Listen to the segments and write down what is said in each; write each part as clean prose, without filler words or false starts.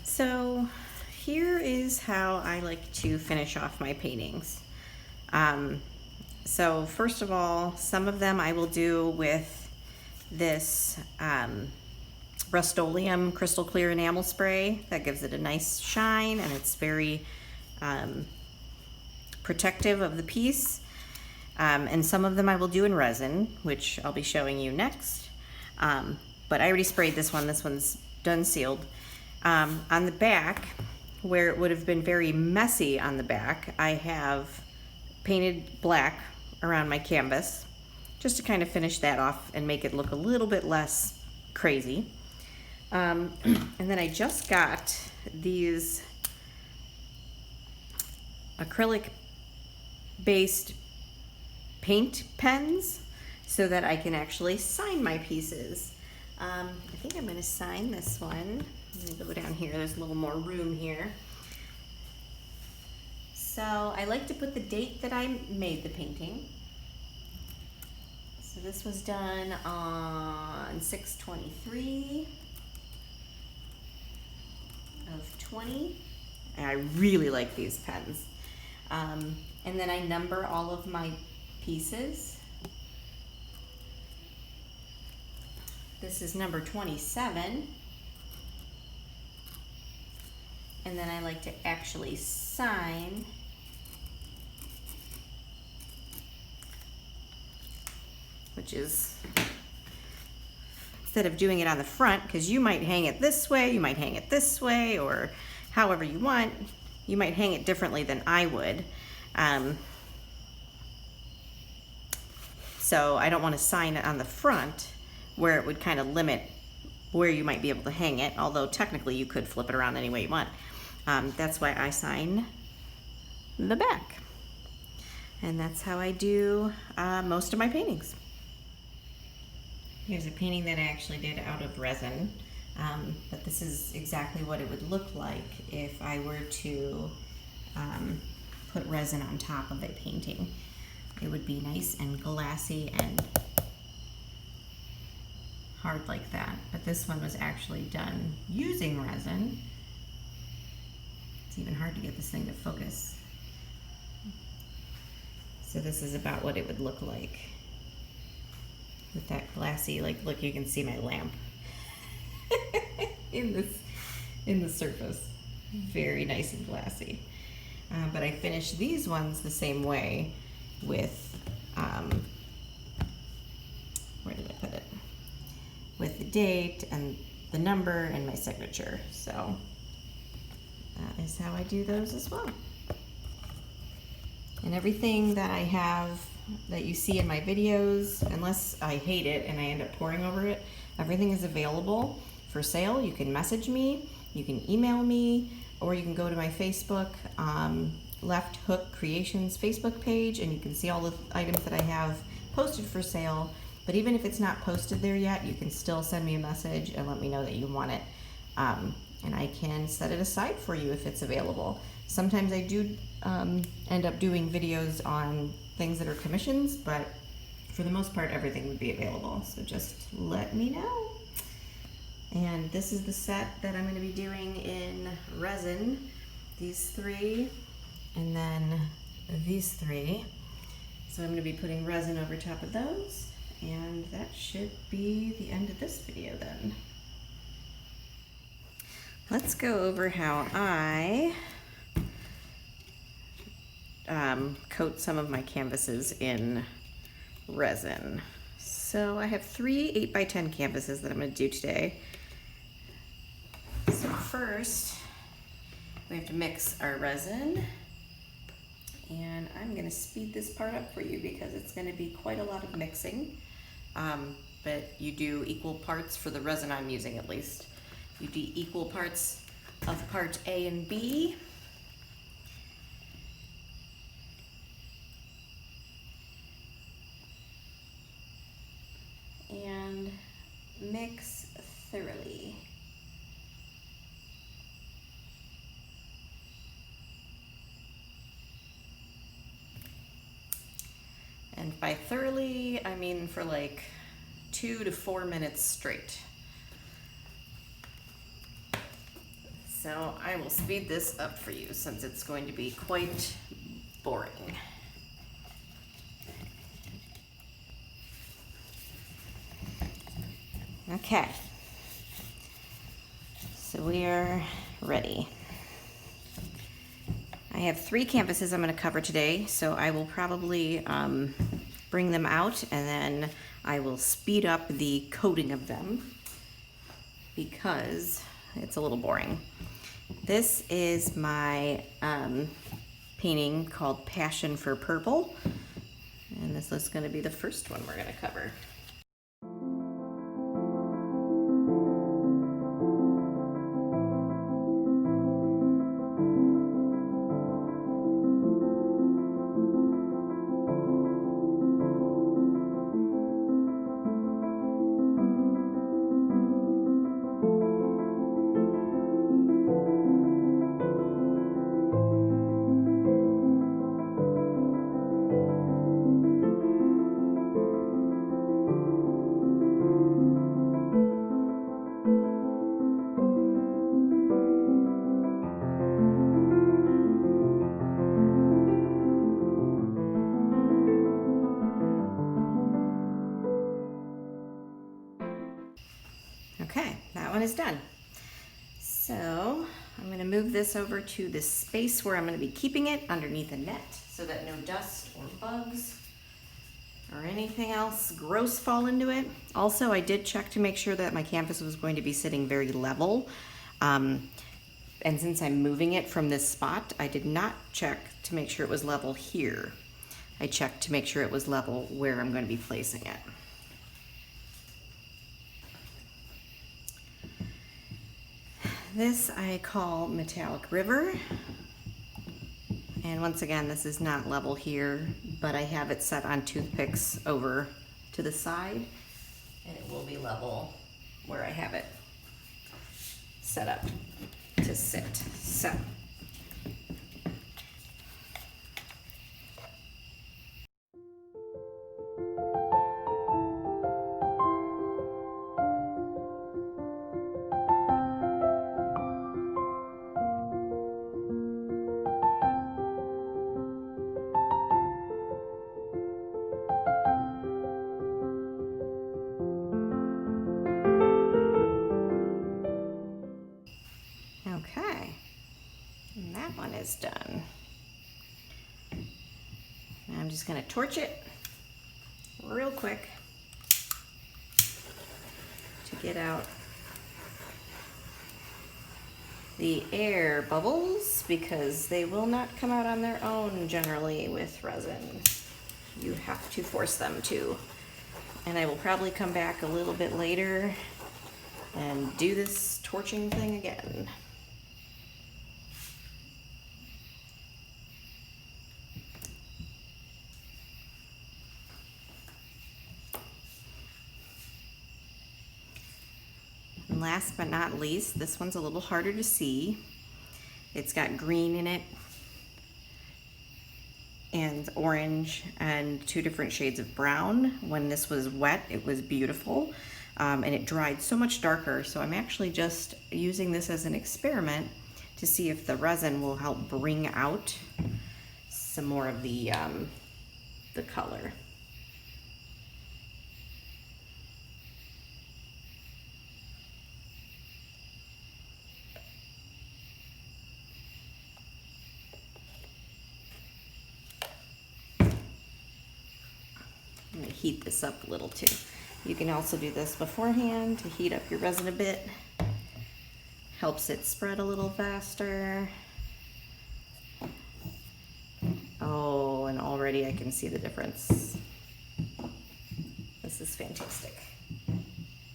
So here is how I like to finish off my paintings. So first of all, some of them I will do with this Rust-Oleum crystal clear enamel spray that gives it a nice shine, and it's very protective of the piece. And some of them I will do in resin, which I'll be showing you next. But I already sprayed this one. This one's done sealed. On the back, where it would have been very messy on the back, I have painted black around my canvas just to kind of finish that off and make it look a little bit less crazy. And then I just got these acrylic based paint pens so that I can actually sign my pieces. I think I'm going to sign this one. I'm going to go down here. There's a little more room here. So I like to put the date that I made the painting. So this was done on 6/23 of 20. And I really like these pens. And then I number all of my pieces. This is number 27. And then I like to actually sign which is, instead of doing it on the front, because you might hang it this way, you might hang it this way, or however you want, you might hang it differently than I would. So I don't want to sign it on the front where it would kind of limit where you might be able to hang it, although technically you could flip it around any way you want. That's why I sign the back. And that's how I do most of my paintings. Here's a painting that I actually did out of resin, but this is exactly what it would look like if I were to put resin on top of a painting. It would be nice and glassy and hard like that, but this one was actually done using resin. It's even hard to get this thing to focus. So this is about what it would look like with that glassy, like, look, you can see my lamp in the surface. Very nice and glassy. But I finished these ones the same way with, where did I put it? With the date and the number and my signature. So that is how I do those as well. And everything that I have that you see in my videos, unless I hate it and I end up pouring over it, everything is available for sale. You can message me, you can email me, or you can go to my Facebook, Left Hook Creations Facebook page, and you can see all the items that I have posted for sale. But even if it's not posted there yet, you can still send me a message and let me know that you want it. And I can set it aside for you if it's available. Sometimes I do end up doing videos on things that are commissions, but for the most part, everything would be available. So just let me know. And this is the set that I'm going to be doing in resin. These three, and then these three. So I'm going to be putting resin over top of those, and that should be the end of this video then. Let's go over how I coat some of my canvases in resin. So I have 3 8x10 canvases that I'm going to do today. So first, we have to mix our resin, and I'm going to speed this part up for you because it's going to be quite a lot of mixing, but you do equal parts for the resin I'm using at least. You do equal parts of part A and B. And mix thoroughly. And by thoroughly, I mean for like 2 to 4 minutes straight. So So I will speed this up for you since it's going to be quite boring. Okay, so we are ready. I have 3 canvases I'm going to cover today, so I will probably bring them out and then I will speed up the coating of them because it's a little boring. This is my painting called Passion for Purple, and this is going to be the first one we're going to cover. Okay, that one is done. So I'm going to move this over to the space where I'm going to be keeping it underneath a net so that no dust or bugs or anything else gross fall into it. Also, I did check to make sure that my canvas was going to be sitting very level. And since I'm moving it from this spot, I did not check to make sure it was level here. I checked to make sure it was level where I'm going to be placing it. This I call Metallic River. And once again, this is not level here, but I have it set on toothpicks over to the side, and it will be level where I have it set up to sit. So. Okay, and that one is done. Now I'm just going to torch it real quick to get out the air bubbles because they will not come out on their own generally with resin. You have to force them to. And I will probably come back a little bit later and do this torching thing again. And last but not least, this one's a little harder to see. It's got green in it and orange and 2 different shades of brown. When this was wet, it was beautiful, and it dried so much darker. So I'm actually just using this as an experiment to see if the resin will help bring out some more of the color. I'm going to heat this up a little too. You can also do this beforehand to heat up your resin a bit. Helps it spread a little faster. Oh, and already I can see the difference. This is fantastic.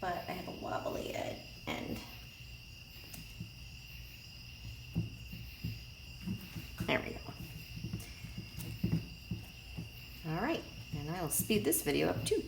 But I have a wobbly end. There we go. All right, and I'll speed this video up too.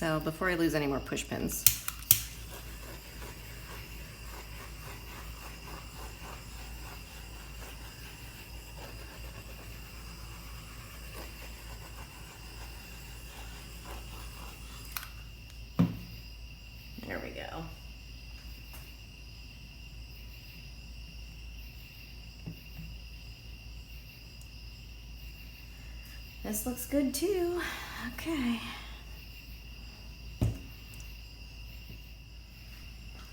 So before I lose any more push pins, there we go. This looks good too. Okay.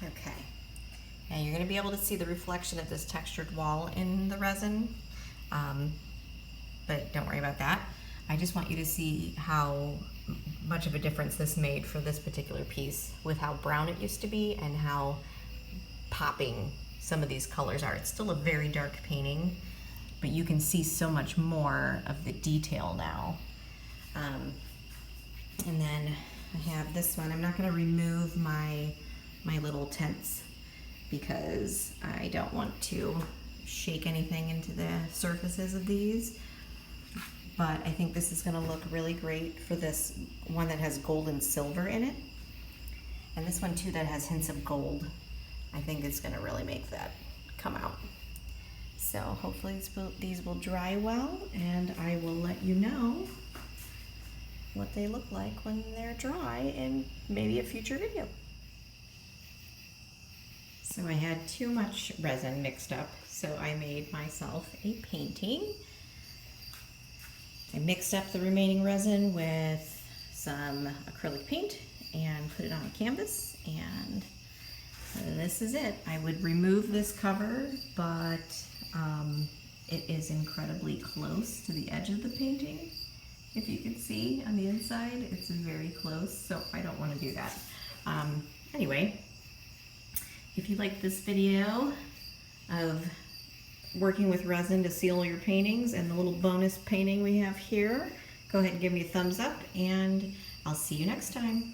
Okay. Now you're going to be able to see the reflection of this textured wall in the resin, but don't worry about that. I just want you to see how much of a difference this made for this particular piece with how brown it used to be and how popping some of these colors are. It's still a very dark painting, but you can see so much more of the detail now. And then I have this one. I'm not going to remove my little tents because I don't want to shake anything into the surfaces of these. But I think this is going to look really great for this one that has gold and silver in it. And this one too that has hints of gold. I think it's going to really make that come out. So hopefully these will dry well, and I will let you know what they look like when they're dry in maybe a future video. So I had too much resin mixed up, so I made myself a painting. I mixed up the remaining resin with some acrylic paint and put it on a canvas, and this is it. I would remove this cover, but it is incredibly close to the edge of the painting. If you can see on the inside, it's very close, so I don't want to do that. Anyway, if you like this video of working with resin to seal your paintings and the little bonus painting we have here, go ahead and give me a thumbs up, and I'll see you next time.